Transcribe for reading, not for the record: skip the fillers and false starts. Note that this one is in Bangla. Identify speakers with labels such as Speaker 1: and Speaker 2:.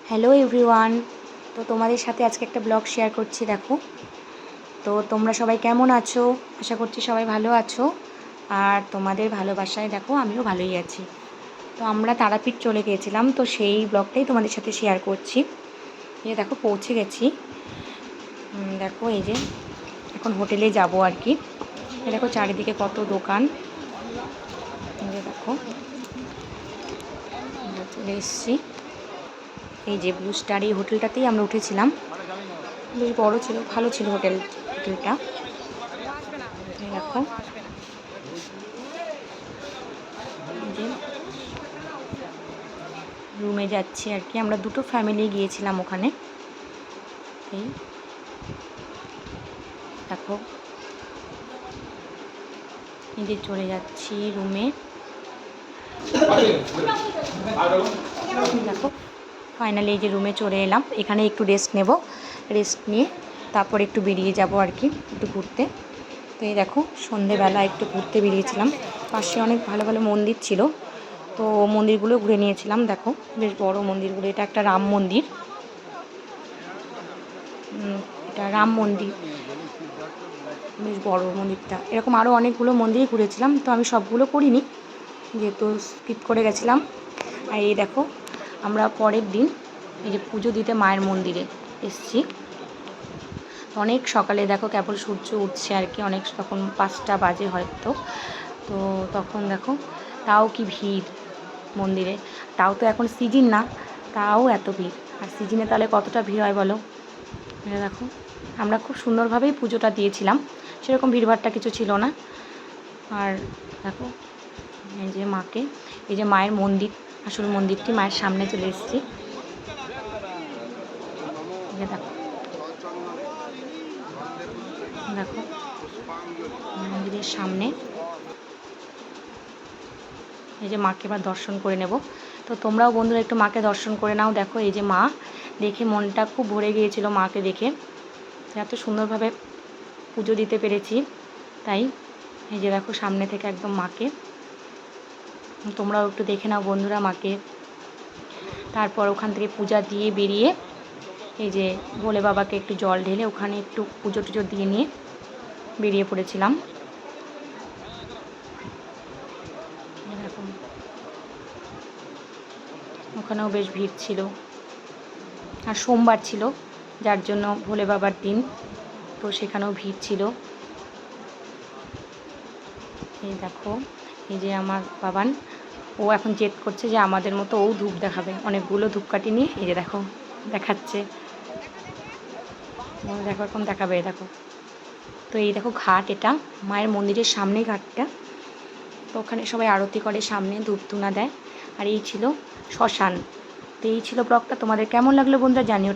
Speaker 1: Hello everyone. তো তোমাদের সাথে আজকে একটা ব্লগ শেয়ার করছি। দেখো, তো তোমরা সবাই কেমন আছো? আশা করছি সবাই ভালো আছো। আর তোমাদের ভালোবাসায় দেখো আমিও ভালোই আছি। তো আমরা তারাপীঠ চলে গিয়েছিলাম, তো সেই ব্লগটাই তোমাদের সাথে শেয়ার করছি। এই যে দেখো পৌঁছে গেছি। দেখো এই যে এখন হোটেলে যাব আর কি। এই দেখো চারিদিকে কত দোকান। এই যে দেখো আমরা চলে এসেছি। এই যে ব্লু স্টার এই হোটেলটাতেই আমরা উঠেছিলাম। বেশ বড় ছিল, ভালো ছিল হোটেলটা। দেখো যে রুমে যাচ্ছি আর কি। আমরা দুটো ফ্যামিলি গিয়েছিলাম ওখানে। এই দেখো এই যে চলে যাচ্ছি রুমে। দেখো ফাইনালি এই যে রুমে চলে এলাম। এখানে একটু রেস্ট নেব, রেস্ট নিয়ে তারপর একটু বেরিয়ে যাব আর কি, একটু ঘুরতে। তো এই দেখো সন্ধেবেলা একটু ঘুরতে বেরিয়েছিলাম। পাশে অনেক ভালো ভালো মন্দির ছিল, তো মন্দিরগুলো ঘুরে নিয়েছিলাম। দেখো বেশ বড় মন্দিরগুলো। এটা একটা রাম মন্দির, এটা রাম মন্দির, বেশ বড় মন্দিরটা। এরকম আরও অনেকগুলো মন্দিরই ঘুরেছিলাম, তো আমি সবগুলো করিনি যেহেতু স্কিপ করে গেছিলাম। আর এই দেখো আমরা পরের দিন এই যে পুজো দিতে মায়ের মন্দিরে এসেছি। অনেক সকালে দেখো কেবল সূর্য উঠছে আর কি, অনেক তখন 5টা বাজে হয়তো। তো তখন দেখো তাও কি ভিড় মন্দিরে। তাও তো এখন সিজন না, তাও এত ভিড়। আর সিজনে তাহলে কতটা ভিড় হয় বলো। দেখো আমরা খুব সুন্দরভাবেই পুজোটা দিয়েছিলাম, সেরকম ভিড়ভাড়টা কিছু ছিল না। আর দেখো এই যে মাকে, এই যে মায়ের মন্দির, আসল মন্দিরটি মায়ের সামনে চলে এসেছি। দেখো দেখো মন্দিরের সামনে এই যে মাকে এবার দর্শন করে নেব। তো তোমরাও বন্ধুরা একটু মাকে দর্শন করে নাও। দেখো এই যে মা, দেখে মনটা খুব ভরে গিয়েছিল মাকে দেখে, এত সুন্দরভাবে পুজো দিতে পেরেছি। তাই এই যে দেখো সামনে থেকে একদম মাকে, তোমরাও একটু দেখে নাও বন্ধুরা মাকে। তারপর ওখান থেকে পূজা দিয়ে বেরিয়ে এই যে ভোলে বাবাকে একটু জল ঢেলে ওখানে একটু পুজো টুজো দিয়ে নিয়ে বেরিয়ে পড়েছিলাম। এরকম ওখানেও বেশ ভিড় ছিল, আর সোমবার ছিল যার জন্য ভোলে বাবার দিন, তো সেখানেও ভিড় ছিল। এই দেখো এই যে আমার বাবান, ও এখন জেদ করছে যে আমাদের মতো ও ধূপ দেখাবে, অনেকগুলো ধূপকাঠি নিয়ে এই যে দেখো দেখাচ্ছে। দেখো এখন দেখাবে, দেখো। তো এই দেখো ঘাট, এটা মায়ের মন্দিরের সামনেই ঘাটটা। তো ওখানে সবাই আরতি করে, সামনে ধূপ ধুনা দেয়। আর এই ছিল শ্মশান। তো এই ছিল ব্লগটা। তোমাদের কেমন লাগলো বন্ধুরা জানিও।